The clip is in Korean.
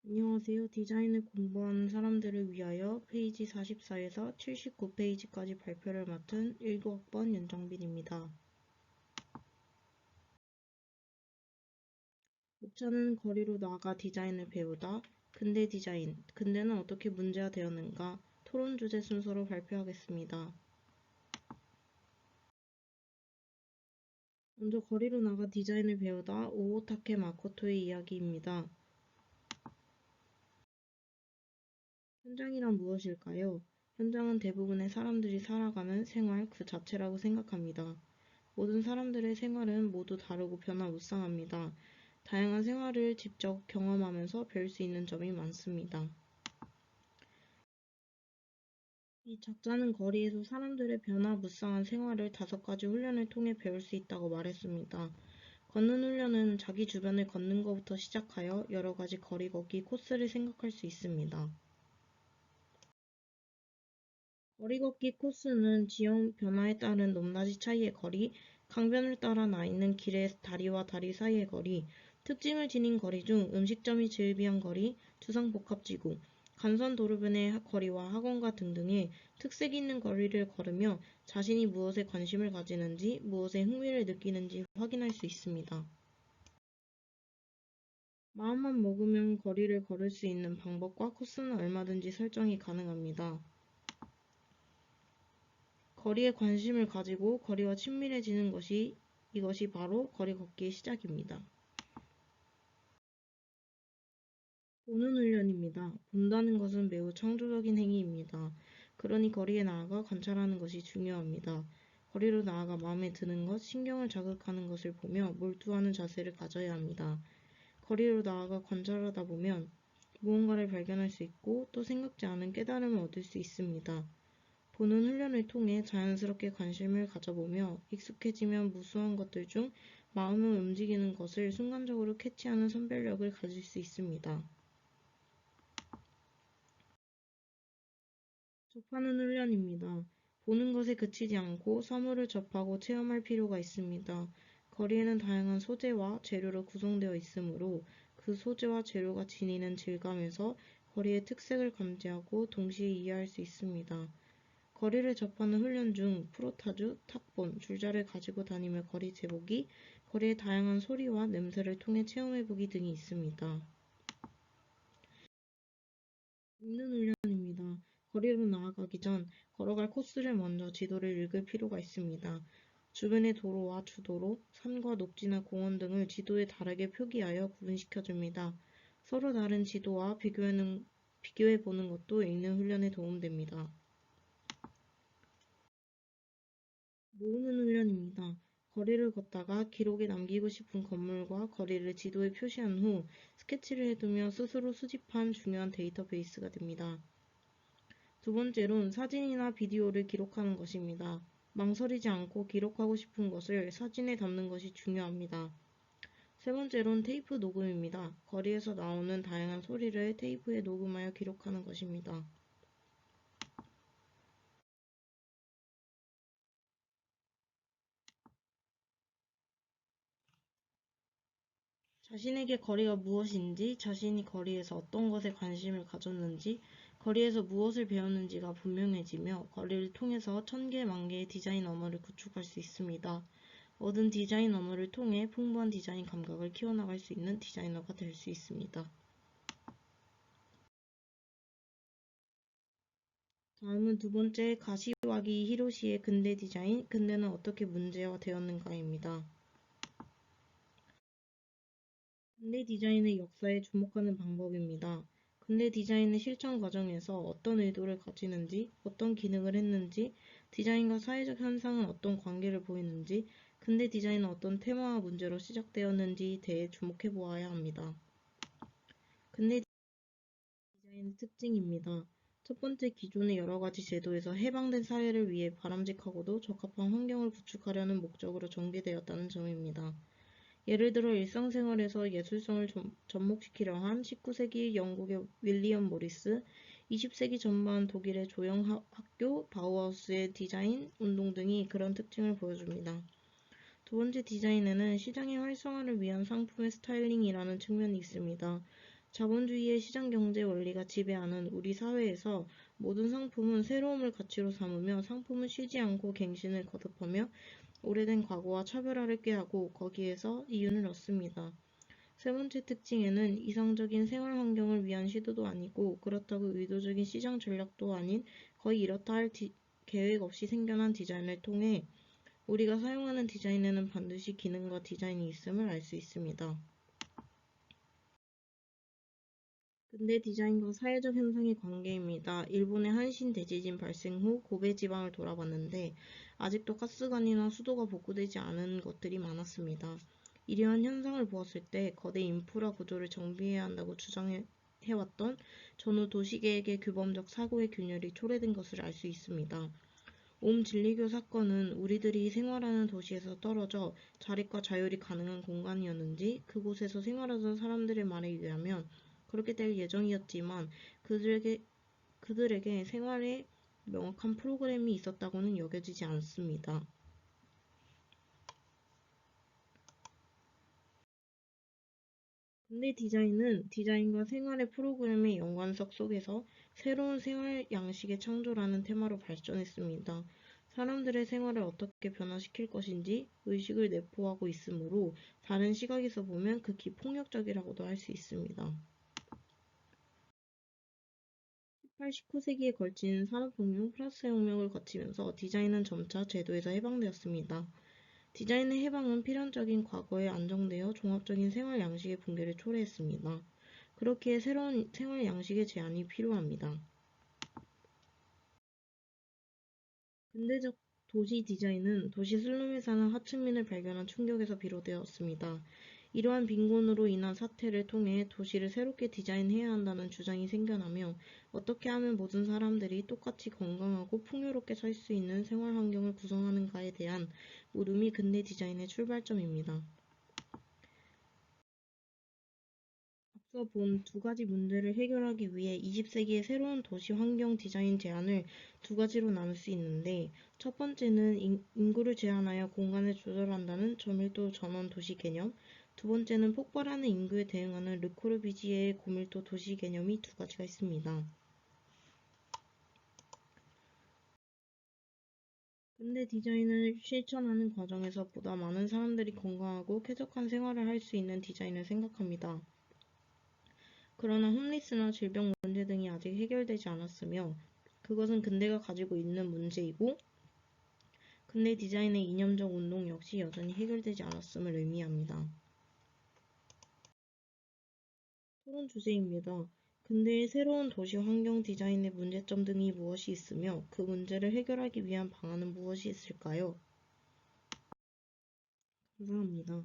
안녕하세요. 디자인을 공부하는 사람들을 위하여 페이지 44에서 79페이지까지 발표를 맡은 19학번 윤정빈입니다. 목차는 거리로 나아가 디자인을 배우다, 근대 디자인, 근대는 어떻게 문제화되었는가, 토론 주제 순서로 발표하겠습니다. 먼저 거리로 나가 디자인을 배우다 오오타케 마코토의 이야기입니다. 현장이란 무엇일까요? 현장은 대부분의 사람들이 살아가는 생활 그 자체라고 생각합니다. 모든 사람들의 생활은 모두 다르고 변화무쌍합니다. 다양한 생활을 직접 경험하면서 배울 수 있는 점이 많습니다. 이 작자는 거리에서 사람들의 변화무쌍한 생활을 5가지 훈련을 통해 배울 수 있다고 말했습니다. 걷는 훈련은 자기 주변을 걷는 것부터 시작하여 여러 가지 거리 걷기 코스를 생각할 수 있습니다. 거리 걷기 코스는 지형 변화에 따른 높낮이 차이의 거리, 강변을 따라 나 있는 길의 다리와 다리 사이의 거리, 특징을 지닌 거리 중 음식점이 즐비한 거리, 주상복합지구, 간선 도로변의 거리와 학원가 등등의 특색 있는 거리를 걸으며 자신이 무엇에 관심을 가지는지, 무엇에 흥미를 느끼는지 확인할 수 있습니다. 마음만 먹으면 거리를 걸을 수 있는 방법과 코스는 얼마든지 설정이 가능합니다. 거리에 관심을 가지고 거리와 친밀해지는 이것이 바로 거리 걷기의 시작입니다. 보는 훈련입니다. 본다는 것은 매우 창조적인 행위입니다. 그러니 거리에 나아가 관찰하는 것이 중요합니다. 거리로 나아가 마음에 드는 것, 신경을 자극하는 것을 보며 몰두하는 자세를 가져야 합니다. 거리로 나아가 관찰하다 보면 무언가를 발견할 수 있고 또 생각지 않은 깨달음을 얻을 수 있습니다. 보는 훈련을 통해 자연스럽게 관심을 가져보며 익숙해지면 무수한 것들 중 마음을 움직이는 것을 순간적으로 캐치하는 선별력을 가질 수 있습니다. 접하는 훈련입니다. 보는 것에 그치지 않고 사물을 접하고 체험할 필요가 있습니다. 거리에는 다양한 소재와 재료로 구성되어 있으므로 그 소재와 재료가 지니는 질감에서 거리의 특색을 감지하고 동시에 이해할 수 있습니다. 거리를 접하는 훈련 중 프로타주, 탁본, 줄자를 가지고 다니며 거리 재보기, 거리의 다양한 소리와 냄새를 통해 체험해보기 등이 있습니다. 읽는 훈련입니다. 거리로 나아가기 전 걸어갈 코스를 먼저 지도를 읽을 필요가 있습니다. 주변의 도로와 주도로, 산과 녹지나 공원 등을 지도에 다르게 표기하여 구분시켜줍니다. 서로 다른 지도와 비교해보는 것도 읽는 훈련에 도움됩니다. 모으는 훈련입니다. 거리를 걷다가 기록에 남기고 싶은 건물과 거리를 지도에 표시한 후 스케치를 해두며 스스로 수집한 중요한 데이터베이스가 됩니다. 두 번째로는 사진이나 비디오를 기록하는 것입니다. 망설이지 않고 기록하고 싶은 것을 사진에 담는 것이 중요합니다. 세 번째로는 테이프 녹음입니다. 거리에서 나오는 다양한 소리를 테이프에 녹음하여 기록하는 것입니다. 자신에게 거리가 무엇인지, 자신이 거리에서 어떤 것에 관심을 가졌는지, 거리에서 무엇을 배웠는지가 분명해지며 거리를 통해서 1000개, 10,000개의 디자인 언어를 구축할 수 있습니다. 얻은 디자인 언어를 통해 풍부한 디자인 감각을 키워나갈 수 있는 디자이너가 될 수 있습니다. 다음은 두 번째 가시와기 히로시의 근대 디자인, 근대는 어떻게 문제화되었는가입니다. 근대 디자인의 역사에 주목하는 방법입니다. 근대 디자인의 실천 과정에서 어떤 의도를 가지는지, 어떤 기능을 했는지, 디자인과 사회적 현상은 어떤 관계를 보이는지, 근대 디자인은 어떤 테마와 문제로 시작되었는지에 대해 주목해 보아야 합니다. 근대 디자인의 특징입니다. 첫 번째, 기존의 여러 가지 제도에서 해방된 사회를 위해 바람직하고도 적합한 환경을 구축하려는 목적으로 전개되었다는 점입니다. 예를 들어 일상생활에서 예술성을 접목시키려 한 19세기 영국의 윌리엄 모리스, 20세기 전반 독일의 조형 학교 바우하우스의 디자인 운동 등이 그런 특징을 보여줍니다. 두 번째, 디자인에는 시장의 활성화를 위한 상품의 스타일링이라는 측면이 있습니다. 자본주의의 시장경제 원리가 지배하는 우리 사회에서 모든 상품은 새로움을 가치로 삼으며 상품은 쉬지 않고 갱신을 거듭하며 오래된 과거와 차별화를 꾀하고 거기에서 이윤을 얻습니다. 세 번째 특징에는 이상적인 생활 환경을 위한 시도도 아니고 그렇다고 의도적인 시장 전략도 아닌 거의 이렇다 할 계획 없이 생겨난 디자인을 통해 우리가 사용하는 디자인에는 반드시 기능과 디자인이 있음을 알 수 있습니다. 근대 디자인과 사회적 현상의 관계입니다. 일본의 한신 대지진 발생 후 고베 지방을 돌아봤는데 아직도 가스관이나 수도가 복구되지 않은 것들이 많았습니다. 이러한 현상을 보았을 때 거대 인프라 구조를 정비해야 한다고 주장해왔던 전후 도시계획의 규범적 사고의 균열이 초래된 것을 알 수 있습니다. 진리교 사건은 우리들이 생활하는 도시에서 떨어져 자립과 자율이 가능한 공간이었는지 그곳에서 생활하던 사람들의 말에 의하면 그렇게 될 예정이었지만 그들에게 생활에 명확한 프로그램이 있었다고는 여겨지지 않습니다. 근대 디자인은 디자인과 생활의 프로그램의 연관성 속에서 새로운 생활 양식의 창조라는 테마로 발전했습니다. 사람들의 생활을 어떻게 변화시킬 것인지 의식을 내포하고 있으므로 다른 시각에서 보면 극히 폭력적이라고도 할 수 있습니다. 18, 19세기에 걸친 산업혁명, 프랑스 혁명을 거치면서 디자인은 점차 제도에서 해방되었습니다. 디자인의 해방은 필연적인 과거에 안정되어 종합적인 생활 양식의 붕괴를 초래했습니다. 그렇기에 새로운 생활 양식의 제안이 필요합니다. 근대적 도시 디자인은 도시 슬럼에 사는 하층민을 발견한 충격에서 비롯되었습니다. 이러한 빈곤으로 인한 사태를 통해 도시를 새롭게 디자인해야 한다는 주장이 생겨나며 어떻게 하면 모든 사람들이 똑같이 건강하고 풍요롭게 살 수 있는 생활 환경을 구성하는가에 대한 물음이 근대 디자인의 출발점입니다. 앞서 본 두 가지 문제를 해결하기 위해 20세기의 새로운 도시 환경 디자인 제안을 두 가지로 나눌 수 있는데 첫 번째는 인구를 제한하여 공간을 조절한다는 저밀도 전원 도시 개념, 두 번째는 폭발하는 인구에 대응하는 르코르비지에의 고밀도 도시 개념이 두 가지가 있습니다. 근대 디자인을 실천하는 과정에서 보다 많은 사람들이 건강하고 쾌적한 생활을 할 수 있는 디자인을 생각합니다. 그러나 홈리스나 질병 문제 등이 아직 해결되지 않았으며 그것은 근대가 가지고 있는 문제이고 근대 디자인의 이념적 운동 역시 여전히 해결되지 않았음을 의미합니다. 토론 주제입니다. 근대의 새로운 도시 환경 디자인의 문제점 등이 무엇이 있으며 그 문제를 해결하기 위한 방안은 무엇이 있을까요? 감사합니다.